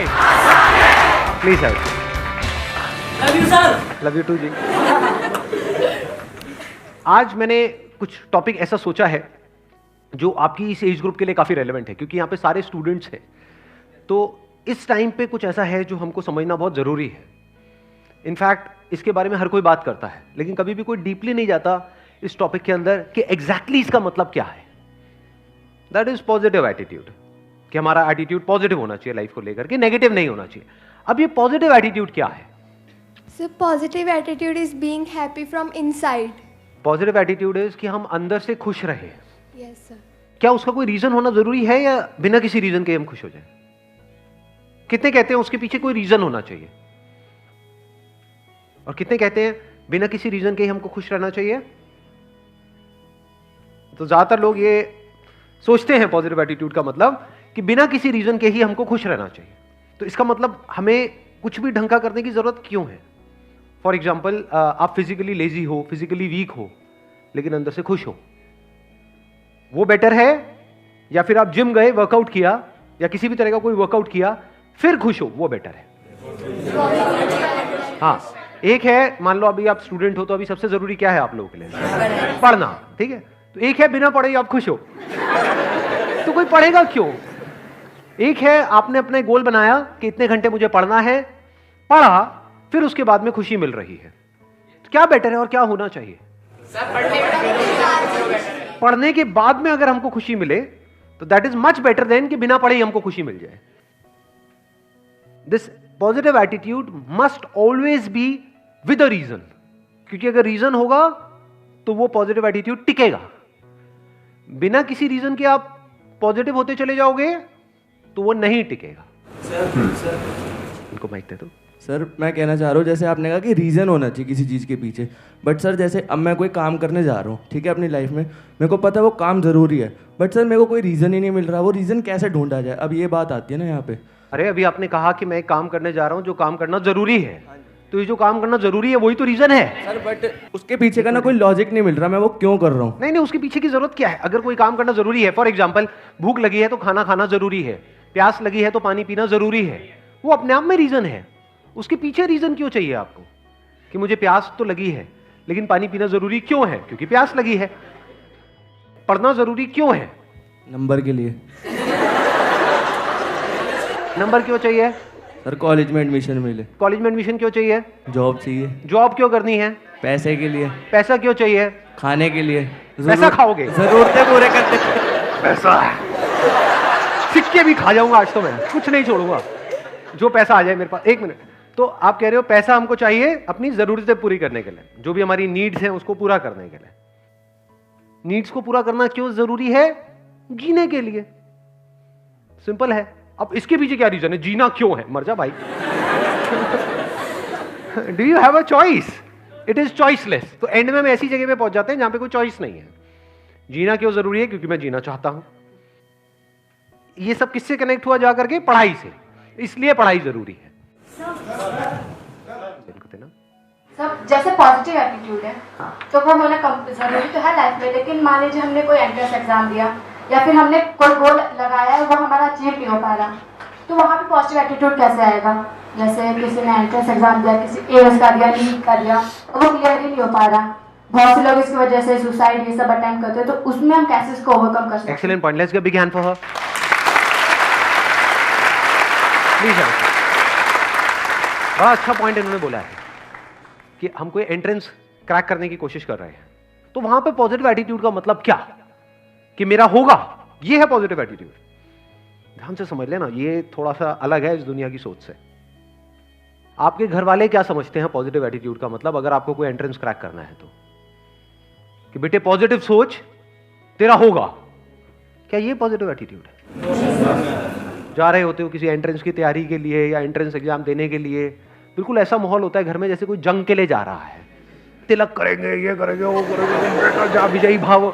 Please have. Love you sir. Love you too ji. आज मैंने कुछ टॉपिक ऐसा सोचा है जो आपकी इस एज ग्रुप के लिए काफी रेलेवेंट है, क्योंकि यहाँ पे सारे स्टूडेंट्स हैं। तो इस टाइम पे कुछ ऐसा है जो हमको समझना बहुत जरूरी है। इनफैक्ट इसके बारे में हर कोई बात करता है, लेकिन कभी भी कोई डीपली नहीं जाता इस टॉपिक के अंदर कि एग्जैक्टली इसका मतलब क्या है। दैट इज पॉजिटिव एटीट्यूड, कि हमारा एटीट्यूड पॉजिटिव होना चाहिए लाइफ को लेकर के, नेगेटिव नहीं होना चाहिए। अब ये पॉजिटिव एटीट्यूड क्या है? So positive attitude is being happy from inside. Positive attitude is कि हम अंदर से खुश रहें। Yes sir. क्या उसका कोई रीजन होना जरूरी है या बिना किसी रीजन के हम खुश हो जाएं? कितने कहते हैं उसके पीछे कोई रीजन होना चाहिए, और कितने कहते हैं बिना किसी रीजन के ही हमको खुश रहना चाहिए? तो ज्यादातर लोग ये सोचते हैं पॉजिटिव एटीट्यूड का मतलब कि बिना किसी रीजन के ही हमको खुश रहना चाहिए। तो इसका मतलब हमें कुछ भी ढंग का करने की जरूरत क्यों है? फॉर एग्जाम्पल, आप फिजिकली लेजी हो, फिजिकली वीक हो, लेकिन अंदर से खुश हो, वो बेटर है? या फिर आप जिम गए, वर्कआउट किया या किसी भी तरह का कोई वर्कआउट किया, फिर खुश हो, वो बेटर है? हाँ, एक है, मान लो अभी आप स्टूडेंट हो तो अभी सबसे जरूरी क्या है आप लोगों के लिए? पढ़ना, ठीक है। तो एक है बिना पढ़े आप खुश हो, तो कोई पढ़ेगा क्यों? एक है आपने अपने गोल बनाया कि इतने घंटे मुझे पढ़ना है, पढ़ा, फिर उसके बाद में खुशी मिल रही है। तो क्या बेटर है और क्या होना चाहिए? पढ़ने के बाद में अगर हमको खुशी मिले तो that is much better than कि बिना पढ़े ही हमको खुशी मिल जाए। This positive attitude must always be with a reason, क्योंकि अगर रीजन होगा तो वो पॉजिटिव एटीट्यूड टिकेगा। बिना किसी रीजन के आप पॉजिटिव होते चले जाओगे तो वो नहीं टिकेगा। इनको माइक दे दो। सर मैं कहना चाह रहा हूँ, जैसे आपने कहा कि रीज़न होना चाहिए किसी चीज़ के पीछे, बट सर जैसे अब मैं कोई काम करने जा रहा हूँ, ठीक है, अपनी लाइफ में मेरे को पता है वो काम ज़रूरी है, बट सर मेरे को कोई रीज़न ही नहीं मिल रहा, वो रीज़न कैसे ढूंढा जाए? अब ये बात आती है ना यहाँ पे। अरे अभी आपने कहा कि मैं एक काम करने जा रहा हूँ जो काम करना जरूरी है, तो ये जो काम करना जरूरी है वही तो रीजन है सर, बट उसके पीछे का ना कोई लॉजिक नहीं मिल रहा, मैं वो क्यों कर रहा हूँ? नहीं, उसके पीछे की जरूरत क्या है? अगर कोई काम करना जरूरी है, फॉर एग्जाम्पल भूख लगी है तो खाना खाना जरूरी है, प्यास लगी है तो पानी पीना जरूरी है, वो अपने आप में रीजन है। उसके पीछे रीजन क्यों चाहिए आपको कि मुझे प्यास तो लगी है लेकिन पानी पीना जरूरी क्यों है? क्योंकि प्यास लगी है। पढ़ना जरूरी क्यों है? नंबर के लिए। नंबर क्यों चाहिए? सर कॉलेज में एडमिशन मिले। कॉलेज में एडमिशन क्यों चाहिए? जॉब चाहिए। जॉब क्यों करनी है? पैसे के लिए। पैसा क्यों चाहिए? खाने के लिए। पैसा खाओगे? जरूरतें पूरे करते। पैसा सिक्के भी खा जाऊंगा आज तो, मैं कुछ नहीं छोड़ूंगा जो पैसा आ जाए मेरे पास। एक मिनट, तो आप कह रहे हो पैसा हमको चाहिए अपनी जरूरतें पूरी करने के लिए, जो भी हमारी नीड्स हैं उसको पूरा करने के लिए। नीड्स को पूरा करना क्यों जरूरी है? जीने के लिए। सिंपल है। अब इसके पीछे क्या रीजन है? जीना क्यों है? मर जा भाई। Do you have a choice? It is choiceless. तो एंड में हम ऐसी जगह पे पहुंच जाते हैं जहां पे कोई चॉइस नहीं है। जीना क्यों जरूरी है? क्योंकि मैं जीना चाहता हूं। ये सब किससे कनेक्ट हुआ जा करके? पढ़ाई से। इसलिए पढ़ाई जरूरी है। सब जैसे पॉजिटिव एटीट्यूड है, तो वो होना जरूरी तो है लाइफ में, लेकिन मान लीजिए हमने कोई एंट्रेंस एग्जाम दिया या फिर हमने कोई गोल लगाया है वो हमारा अचीव नहीं हो पा रहा, तो वहाँ पे पॉजिटिव एटीट्यूड कैसे आएगा? जैसे किसी ने एंट्रेंस एग्जाम दिया, किसी एएस का दिया, नीट का दिया, और वो क्लियर ही नहीं हो पा रहा, बहुत से लोग इसकी वजह से सुसाइड ये सब अटेम्प्ट करते हैं, तो उसमें हम कैसे इसको ओवरकम कर सकते हैं? Excellent point, let's give big hand for her. Please. बड़ा अच्छा पॉइंट इन्होंने बोला है कि हम कोई एंट्रेंस क्रैक करने की कोशिश कर रहे हैं, तो वहां पे पॉजिटिव एटीट्यूड का मतलब क्या कि मेरा होगा? ये है पॉजिटिव एटीट्यूड। ध्यान से समझ लेना, ये थोड़ा सा अलग है इस दुनिया की सोच से। आपके घर वाले क्या समझते हैं पॉजिटिव एटीट्यूड का मतलब, अगर आपको कोई एंट्रेंस क्रैक करना है तो? कि बेटे पॉजिटिव सोच, तेरा होगा। क्या ये पॉजिटिव एटीट्यूड है? जा रहे होते हो किसी एंट्रेंस की तैयारी के लिए या एंट्रेंस एग्जाम देने के लिए, बिल्कुल ऐसा माहौल होता है घर में जैसे कोई जंग के लिए जा रहा है। तिलक करेंगे, ये करेंगे, वो करेंगे, जा विजयी भाव।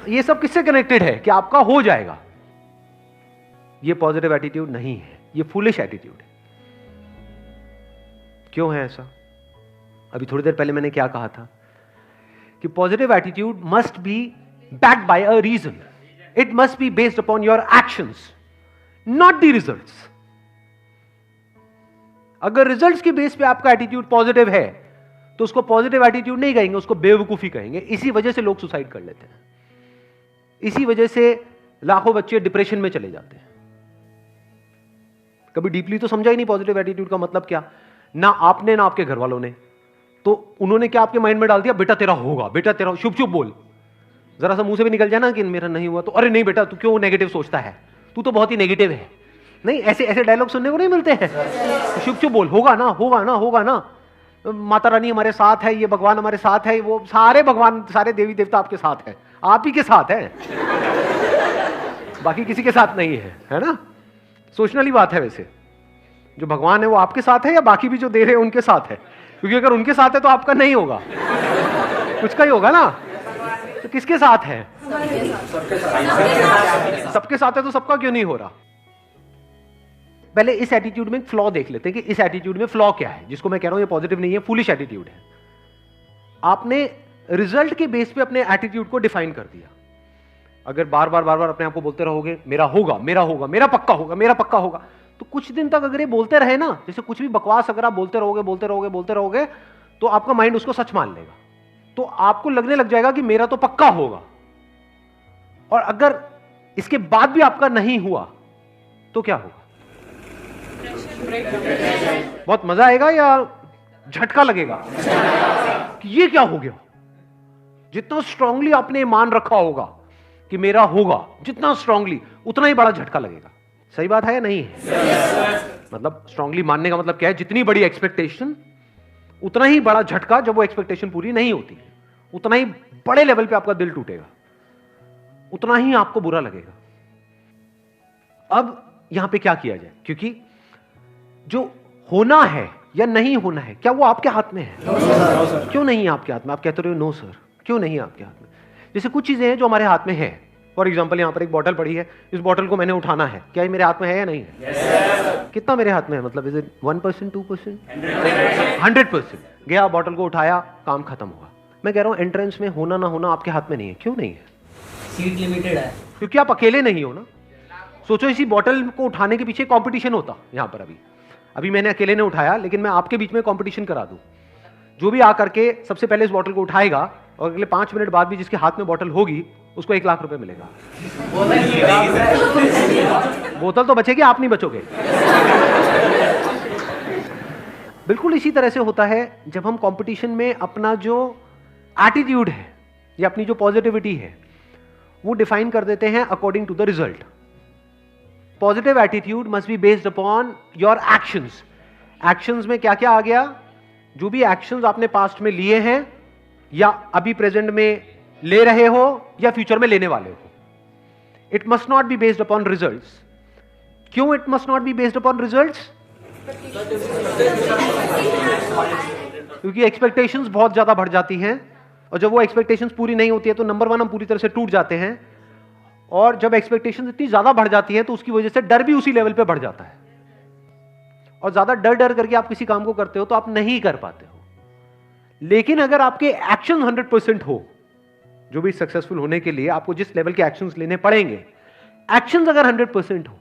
ये सब किससे कनेक्टेड है कि आपका हो जाएगा? ये पॉजिटिव एटीट्यूड नहीं है, ये फूलिश एटीट्यूड है। क्यों है ऐसा? अभी थोड़ी देर पहले मैंने क्या कहा था कि positive attitude must be backed by a reason. It must be based upon your actions, not the results. अगर रिजल्ट्स के बेस पे आपका एटीट्यूड पॉजिटिव है तो उसको पॉजिटिव एटीट्यूड नहीं कहेंगे, उसको बेवकूफी कहेंगे। इसी वजह से लोग सुसाइड कर लेते हैं, इसी वजह से लाखों बच्चे डिप्रेशन में चले जाते हैं। कभी डीपली तो समझा ही नहीं पॉजिटिव एटीट्यूड का मतलब क्या, ना आपने ना आपके घर वालों ने। तो उन्होंने क्या आपके माइंड में डाल दिया, बेटा तेरा होगा, बेटा तेरा, शुभ शुभ बोल। जरा सा मुंह से भी निकल जाए ना कि मेरा नहीं हुआ तो अरे नहीं बेटा तू क्यों नेगेटिव सोचता है, तू तो बहुत ही नेगेटिव है। नहीं, ऐसे ऐसे डायलॉग सुनने को नहीं मिलते हैं। शुभ शुभ बोल, होगा ना, होगा ना, होगा ना, माता रानी हमारे साथ है, ये भगवान हमारे साथ है, वो सारे भगवान सारे देवी देवता आपके साथ है, आप ही के साथ है, बाकी किसी के साथ नहीं है ना। सोचने वाली बात है। वैसे जो भगवान है वो आपके साथ है या बाकी भी जो दे रहे हैं उनके साथ है? क्योंकि अगर उनके साथ है तो आपका नहीं होगा, कुछ का ही होगा ना। तो किसके साथ है? सबके साथ है, तो सबका क्यों नहीं हो रहा? पहले इस एटीट्यूड में फ्लॉ देख लेते हैं कि इस एटीट्यूड में फ्लॉ क्या है, जिसको मैं कह रहा हूं ये पॉजिटिव नहीं है, फूलिश एटीट्यूड है। आपने रिजल्ट के बेस पे अपने एटीट्यूड को डिफाइन कर दिया। अगर बार बार अपने आप को बोलते रहोगे मेरा होगा, मेरा होगा, मेरा पक्का होगा, मेरा पक्का होगा, तो कुछ दिन तक अगर ये बोलते रहे ना, जैसे कुछ भी बकवास अगर आप बोलते रहोगे तो आपका माइंड उसको सच मान लेगा। तो आपको लगने लग जाएगा कि मेरा तो पक्का होगा। और अगर इसके बाद भी आपका नहीं हुआ तो क्या होगा? बहुत मजा आएगा या झटका लगेगा कि ये क्या हो गया? जितना स्ट्रांगली आपने मान रखा होगा कि मेरा होगा, जितना स्ट्रांगली, उतना ही बड़ा झटका लगेगा। सही बात है या नहीं है? मतलब स्ट्रांगली मानने का मतलब क्या है? जितनी बड़ी एक्सपेक्टेशन उतना ही बड़ा झटका, जब वो एक्सपेक्टेशन पूरी नहीं होती, उतना ही बड़े लेवल पे आपका दिल टूटेगा, उतना ही आपको बुरा लगेगा। अब यहां पे क्या किया जाए? क्योंकि जो होना है या नहीं होना है, क्या वो आपके हाथ में है? क्यों नहीं है आपके हाथ में? आप कहते रहे हो नो सर, क्यों नहीं है आपके हाथ में? जैसे कुछ चीजें हैं जो हमारे हाथ में है। फॉर एग्जाम्पल यहां पर एक बॉटल पड़ी है, इस बॉटल को मैंने उठाना है, क्या ये मेरे हाथ में है या नहीं है? कितना मेरे हाथ में है? मतलब इज इट 1%, 2%? 100%। गया, बॉटल को उठाया, काम खत्म हुआ। मैं कह रहा हूं एंट्रेंस में होना ना होना आपके हाथ में नहीं है। क्यों नहीं है? सीट लिमिटेड है, क्योंकि आप अकेले नहीं हो ना। सोचो इसी बॉटल को उठाने के पीछे कंपटीशन होता। यहां पर अभी मैंने अकेले ने उठाया, लेकिन मैं आपके बीच में कंपटीशन करा दूं। जो भी आकर के सबसे पहले इस बॉटल को उठाएगा और अगले 5 मिनट बाद भी जिसके हाथ में बॉटल होगी उसको 1 लाख रुपए मिलेगा। बोतल तो बचेगी, आप नहीं बचोगे। बिल्कुल इसी तरह से होता है जब हम कंपटीशन में अपना जो एटीट्यूड है या अपनी जो पॉजिटिविटी है वो डिफाइन कर देते हैं according to the result. Positive attitude must be based upon your actions. Actions में क्या क्या आ गया? जो भी एक्शंस आपने पास्ट में लिए हैं या अभी प्रेजेंट में ले रहे हो या फ्यूचर में लेने वाले हो। It must not be based upon results. क्यों it must not be based upon results? क्योंकि एक्सपेक्टेशंस बहुत ज्यादा बढ़ जाती हैं और जब वो एक्सपेक्टेशंस पूरी नहीं होती है तो नंबर 1 हम पूरी तरह से टूट जाते हैं। और जब एक्सपेक्टेशंस इतनी ज्यादा बढ़ जाती है तो उसकी वजह से डर भी उसी लेवल पे बढ़ जाता है। और ज्यादा डर करके आप किसी काम को करते हो तो आप नहीं कर पाते हो। लेकिन अगर आपके एक्शन 100% हो, जो भी सक्सेसफुल होने के लिए आपको जिस लेवल के एक्शंस लेने पड़ेंगे, एक्शंस अगर 100% हो,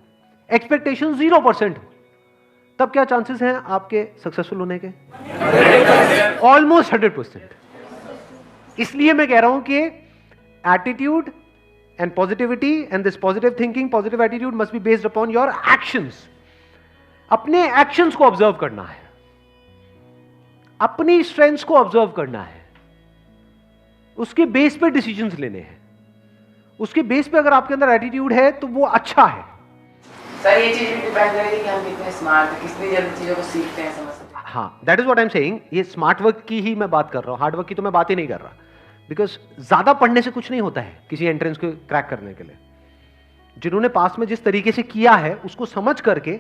एक्सपेक्टेशन 0% हो, तब क्या चांसेस हैं आपके सक्सेसफुल होने के? ऑलमोस्ट 100%। इसलिए मैं कह रहा हूं कि attitude and positivity and this positive thinking, positive attitude must be based upon your actions. अपने एक्शंस को ऑब्जर्व करना है, अपनी स्ट्रेंथ्स को ऑब्जर्व करना है, उसके बेस पे डिसीजंस लेने हैं। उसके बेस पे अगर आपके अंदर एटीट्यूड है तो वो अच्छा है। सर ये चीज भी डिपेंड करेगी कि हम कितने स्मार्ट हैं, कितनी जल्दी चीजों को सीखते हैं, समझते हैं। हाँ, that is what I am saying. ये स्मार्ट वर्क की ही मैं बात कर रहा हूं, हार्ड वर्क की तो मैं बात ही नहीं कर रहा। बिकॉज ज्यादा पढ़ने से कुछ नहीं होता है किसी एंट्रेंस को क्रैक करने के लिए। जिन्होंने पास में जिस तरीके से किया है उसको समझ करके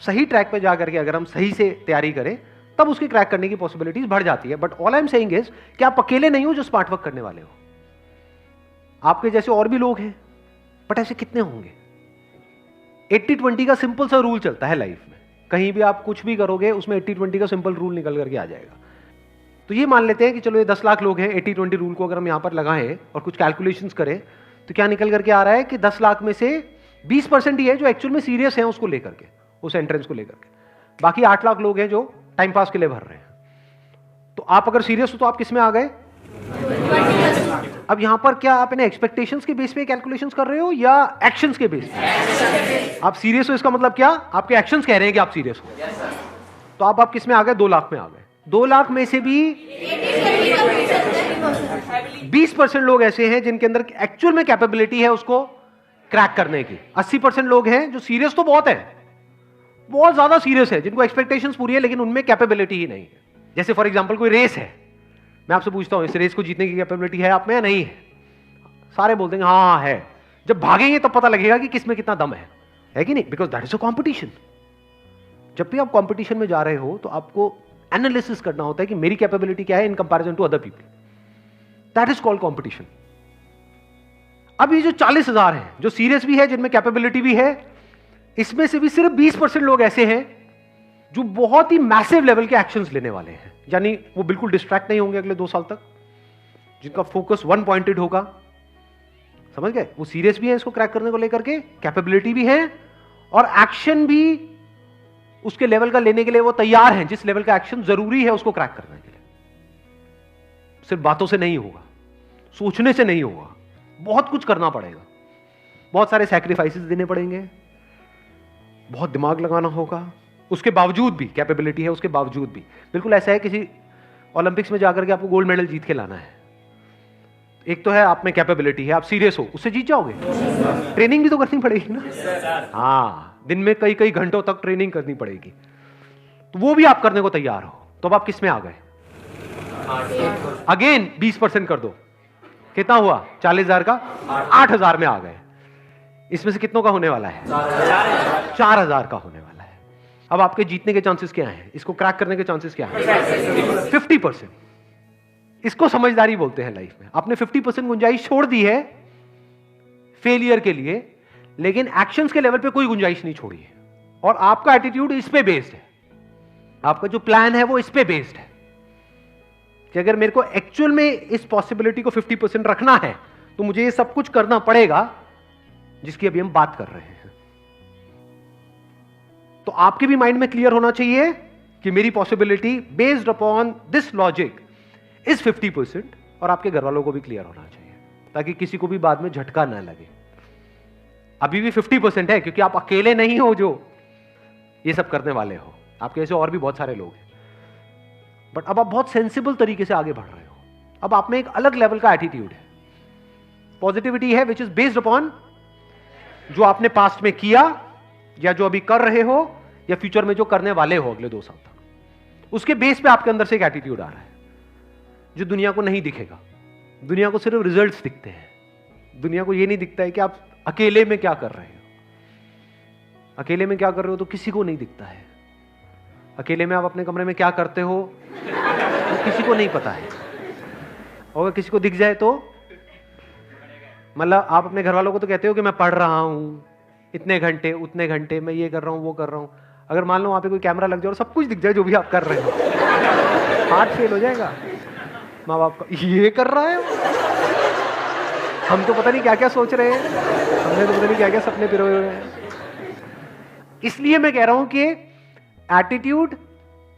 सही ट्रैक पे जा करके अगर हम सही से तैयारी करें तब उसकी क्रैक करने की पॉसिबिलिटीज बढ़ जाती है। But all I am saying is कि आप अकेले नहीं हो जो स्मार्ट वर्क करने वाले हो। आपके जैसे और भी लोग हैं, बट ऐसे कितने होंगे? 80-20 का सिंपल सा रूल चलता है लाइफ में। कहीं भी आप कुछ भी करोगे उसमें 80-20 का सिंपल रूल निकल करके आ जाएगा। तो ये मान लेते हैं कि चलो ये 10 लाख लोग हैं, 80-20 रूल को अगर हम यहां पर लगाएं और कुछ कैलकुलेशंस करें तो क्या निकल करके आ रहा है कि 10 लाख में से 20% ही है जो एक्चुअल में सीरियस है उसको लेकर के, उस एंट्रेंस को लेकर के। बाकी 8 लाख लोग हैं जो टाइम पास के लिए भर रहे हैं। तो आप अगर सीरियस हो तो आप किस में आ गए? अब यहां पर क्या आप इन्हें एक्सपेक्टेशंस के बेस पे कैलकुलेशंस कर रहे हो या एक्शंस के बेस पे? आप सीरियस हो इसका मतलब क्या? आपके एक्शंस कह रहे हैं कि आप सीरियस हो। तो आप किस में आ गए? 2 लाख में आ गए। 2 लाख में से भी 20% लोग ऐसे हैं जिनके अंदर एक्चुअल में कैपेबिलिटी है उसको क्रैक करने की। 80% लोग हैं जो सीरियस तो बहुत है, बहुत ज्यादा सीरियस है, जिनको एक्सपेक्टेशंस पूरी है लेकिन उनमें कैपेबिलिटी ही नहीं है। जैसे फॉर एग्जांपल कोई रेस है, मैं आपसे पूछता हूं इस रेस को जीतने की कैपेबिलिटी है आप में या नहीं है? सारे बोल देंगे हाँ है। जब भागेंगे तब पता लगेगा कि किसमें कितना दम है कि नहीं? Because that is a competition. जब भी आप कॉम्पिटिशन में जा रहे हो तो आपको एनालिसिस करना होता है कि मेरी कैपेबिलिटी क्या है in comparison to other people. That is called competition. अब ये जो 40,000 हैं जो सीरियस भी है, जिनमें कैपेबिलिटी भी है, इसमें से भी सिर्फ 20% लोग ऐसे हैं जो बहुत ही मैसिव लेवल के एक्शंस लेने वाले हैं। यानी वो बिल्कुल डिस्ट्रैक्ट नहीं होंगे अगले 2 साल तक, जिनका फोकस वन पॉइंटेड होगा। समझ गए? वो सीरियस भी है इसको क्रैक करने को लेकर के, कैपेबिलिटी भी है और एक्शन भी उसके लेवल का लेने के लिए वो तैयार हैं, जिस लेवल का एक्शन जरूरी है उसको क्रैक करने के लिए। सिर्फ बातों से नहीं होगा, सोचने से नहीं होगा, बहुत कुछ करना पड़ेगा, बहुत सारे सैक्रिफाइसेस देने पड़ेंगे, बहुत दिमाग लगाना होगा। उसके बावजूद भी कैपेबिलिटी है, उसके बावजूद भी बिल्कुल ऐसा है किसी ओलंपिक्स में जाकर के आपको गोल्ड मेडल जीत के लाना है। एक तो है आप में कैपेबिलिटी है, आप सीरियस हो, उससे जीत जाओगे। ट्रेनिंग भी तो करनी पड़ेगी ना। हाँ, दिन में कई कई घंटों तक ट्रेनिंग करनी पड़ेगी, तो वो भी आप करने को तैयार हो। तो अब आप किस में आ गए? अगेन 20% कर दो, कितना हुआ? 40,000 का 8,000 में आ गए। इसमें से कितनों का होने वाला है? 4,000 का होने वाला है। अब आपके जीतने के चांसेस क्या हैं? इसको क्रैक करने के चांसेस क्या हैं? 50%। इसको समझदारी बोलते हैं लाइफ में। आपने 50% गुंजाइश छोड़ दी है फेलियर के लिए, लेकिन एक्शंस के लेवल पे कोई गुंजाइश नहीं छोड़ी है। और आपका एटीट्यूड इस पे बेस्ड है, आपका जो प्लान है वो इस पे बेस्ड है कि अगर मेरे को एक्चुअल में इस पॉसिबिलिटी को 50% रखना है तो मुझे ये सब कुछ करना पड़ेगा जिसकी अभी हम बात कर रहे हैं। तो आपके भी माइंड में क्लियर होना चाहिए कि मेरी possibility based upon this logic is 50%, और आपके घर वालों को भी क्लियर होना चाहिए ताकि किसी को भी बाद में झटका ना लगे। अभी भी 50% है क्योंकि आप अकेले नहीं हो जो ये सब करने वाले हो, आपके ऐसे और भी बहुत सारे लोग हैं। बट अब आप बहुत सेंसिबल तरीके से आगे बढ़ रहे हो। अब आप में एक अलग लेवल का एटीट्यूड है, पॉजिटिविटी है विच इज बेस्ड अपॉन जो आपने पास्ट में किया या जो अभी कर रहे हो या फ्यूचर में जो करने वाले हो अगले 2 साल तक। उसके बेस पे आपके अंदर से एक एटीट्यूड आ रहा है जो दुनिया को नहीं दिखेगा। दुनिया को सिर्फ रिजल्ट्स दिखते हैं। दुनिया को यह नहीं दिखता है कि आप अकेले में क्या कर रहे हो। अकेले में क्या कर रहे हो तो किसी को नहीं दिखता है। अकेले में आप अपने कमरे में क्या करते हो तो किसी को नहीं पता है। और अगर किसी को दिख जाए तो मतलब आप अपने घर वालों को तो कहते हो कि मैं पढ़ रहा हूं इतने घंटे उतने घंटे, मैं ये कर रहा हूं वो कर रहा हूं। अगर मान लो वहां पे कोई कैमरा लग जाए और सब कुछ दिख जाए जो भी आप कर रहे हो, हार्ट फेल हो जाएगा माँ बाप का। ये कर रहा है, हम तो पता नहीं क्या क्या सोच रहे हैं, हमने तो पता नहीं क्या क्या सपने पिरोए हुए हैं। इसलिए मैं कह रहा हूं कि attitude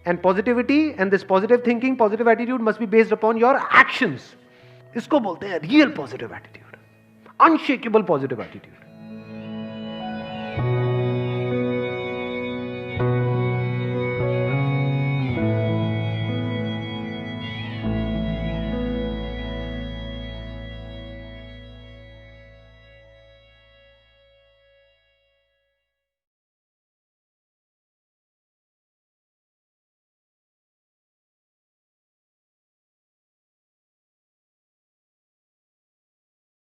and positivity and this positive thinking, positive attitude must be based upon your actions. इसको बोलते हैं real positive attitude, unshakeable positive attitude.